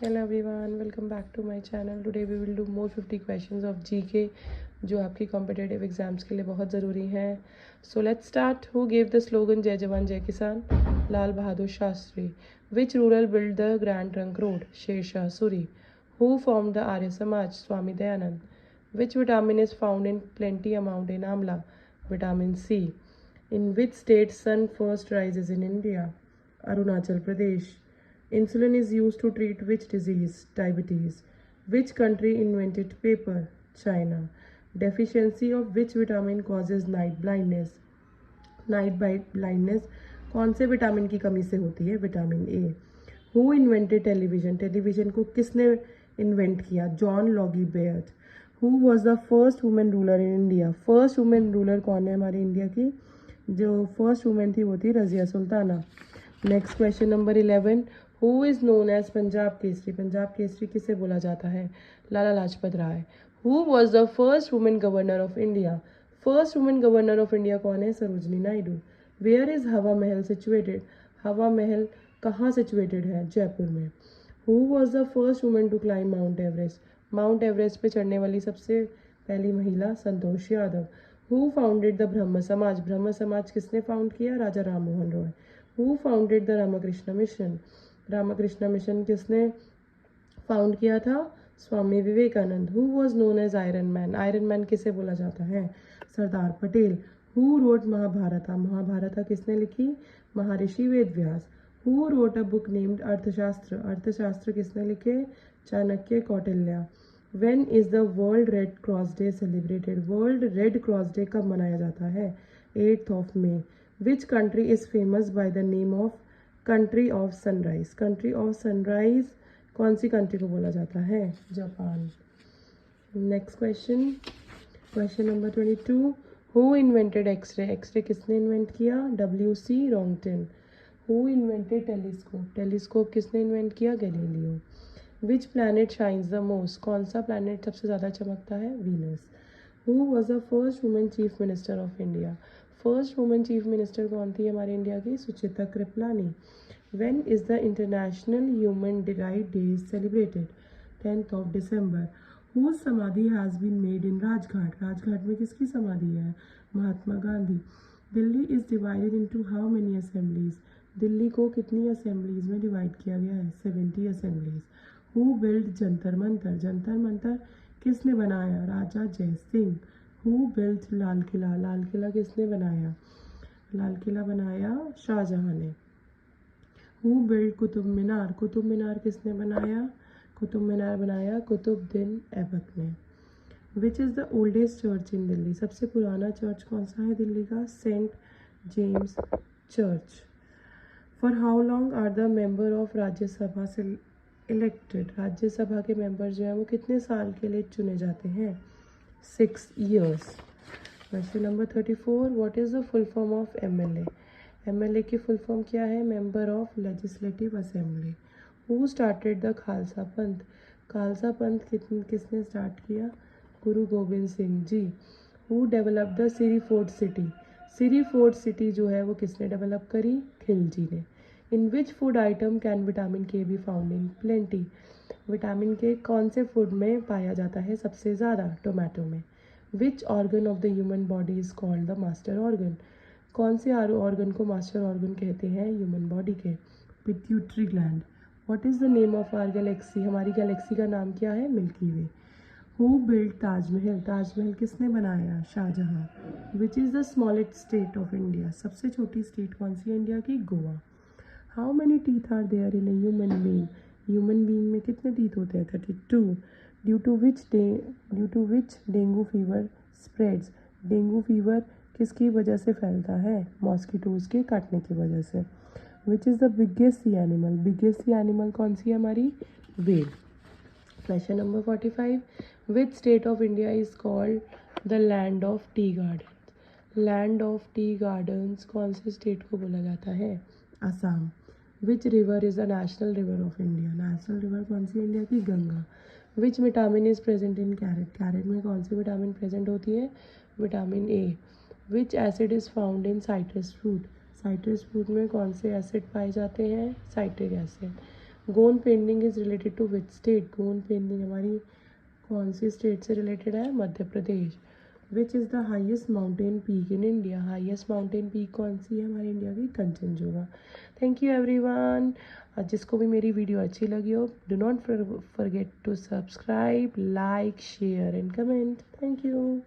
Hello everyone, welcome back to my channel. Today we will do more 50 questions of GK जो आपकी competitive exams के लिए बहुत ज़रूरी हैं. So let's start. Who gave the slogan जय जवान जय किसान? Lal Bahadur Shastri. Which ruler built the Grand Trunk Road? Sher Shah Suri. Who formed the Arya Samaj? Swami Dayanand. Which vitamin is found in plenty amount in amla? Vitamin C. In which state sun first rises in India? Arunachal Pradesh. Insulin is used to treat which disease? Diabetes. Which country invented paper? China. Deficiency of which vitamin causes night blindness? Night blindness कौन से vitamin की कमी से होती है? Vitamin A. Who invented television? Television को किसने invent किया? John Loggy Baird. Who was the first women ruler in India? First women ruler कौन है हमारी इंडिया की? जो फर्स्ट वुमेन थी वो थी Razia Sultana. Next question number 11. Who is known as Punjab Kesari? Punjab Kesari किसे बोला जाता है? Lala Lajpat Rai. Who was the first women governor of India? First women governor of India कौन है? सरोजनी नायडू. वेयर इज़ हवा महल सिचुएटेड? हवा महल कहाँ सिचुएटेड है? जयपुर में. Who was the first women to climb Mount Everest? Mount Everest पे चढ़ने वाली सबसे पहली महिला Santosh Yadav. Who founded the Brahmo Samaj? Brahmo Samaj किसने फाउंड किया? Raja Ram Mohan Roy. Who founded the Ramakrishna Mission? Ramakrishna Mission किसने फाउंड किया था? Swami Vivekananda. Who was known as iron man? Iron man किसे बोला जाता है? सरदार पटेल. Who wrote Mahabharata? महाभारता किसने लिखी? महर्षि Ved Vyas. Who wrote a book named Arthashastra? Arthashastra किसने लिखे? Chanakya Kautilya. When is the World Red Cross Day celebrated? World Red Cross Day कब मनाया जाता है? 8 मई. Which country is famous by the name of country of sunrise? Country of sunrise कौन सी country को बोला जाता है? Japan. Next question number 22. Who invented X-ray? X-ray किसने इन्वेंट किया? WC Roentgen. Who invented telescope? Telescope किसने इन्वेंट किया? Galileo. Which planet shines the most? कौन सा प्लैनेट सबसे ज़्यादा चमकता है? Venus. Who was the first women chief minister of India? First women chief minister कौन थी हमारी इंडिया की? Sucheta Kripalani. When is the international human right day celebrated? 10 दिसंबर. Whose samadhi has been made in Rajghat? Rajghat में किसकी समाधि है? Mahatma Gandhi. Delhi is divided into how many assemblies? Delhi को कितनी असेंबलीज में डिवाइड किया गया है? 70 assemblies. Who build Jantar Mantar? Jantar Mantar किसने बनाया? राजा जय सिंह. Who build Lal Qila? लाल किला किसने बनाया? लाल किला बनाया शाहजहां ने. Who build Qutub Minar? कुतुब मीनार किसने बनाया? कुतुब मीनार बनाया कुतुबुद्दीन ऐबक ने. Which is the oldest church in Delhi? सबसे पुराना चर्च कौन सा है दिल्ली का? Saint James church. For how long are the member of Rajya Sabha से इलेक्टेड? राज्यसभा के मेंबर जो है वो कितने साल के लिए चुने जाते हैं? 6 years. Question number 34. What is the full form of MLA? MLA की फुल फॉर्म क्या है? Member of legislative assembly. Who started the Khalsa Panth? Khalsa Panth किसने स्टार्ट किया? Guru Gobind Singh ji. Who develop the Siri Fort city? Siri Fort city जो है वो किसने डेवलप करी? खिलजी ने. In which food item can vitamin K be found in plenty? Vitamin K कौन से फूड में पाया जाता है सबसे ज़्यादा? टोमेटो में. Which organ of the human body is called the master organ? कौन से ऑर्गन को मास्टर ऑर्गन कहते हैं ह्यूमन बॉडी के? Pituitary gland. What is the name of our galaxy? हमारी गैलेक्सी का नाम क्या है? Milky way. Who build Taj Mahal? Taj Mahal किसने बनाया? Shahjahan. Which is the smallest state of India? सबसे छोटी स्टेट कौन सी है इंडिया की? Goa. How many teeth are there in a human being? Human being में कितने टीथ होते हैं? 32. Due to which dengue fever spreads? Dengue fever किसकी वजह से फैलता है? मॉस्किटोज़ के काटने की वजह से. Which is the biggest sea animal? Biggest sea animal कौन सी है हमारी? Whale. Question number 45. Which state of India is called the land of tea garden? Land of tea gardens कौन से स्टेट को बोला जाता है? Assam. Which river is the national river of India? National river कौन सी इंडिया की? Ganga. Which vitamin is present in carrot? Carrot में कौन सी विटामिन प्रेजेंट होती है? Vitamin A. Which acid is found in citrus fruit? Citrus fruit में कौन से एसिड पाए जाते हैं? Citric acid. Gond painting is related to which state? Gond painting हमारी कौन सी स्टेट से रिलेटेड है? Madhya Pradesh. Which is the highest mountain peak in India? Highest mountain peak कौन सी है हमारे इंडिया की? कंचनजंगा। Thank you everyone. जिसको भी मेरी वीडियो अच्छी लगी हो, do not forget to subscribe, like, share and comment. Thank you.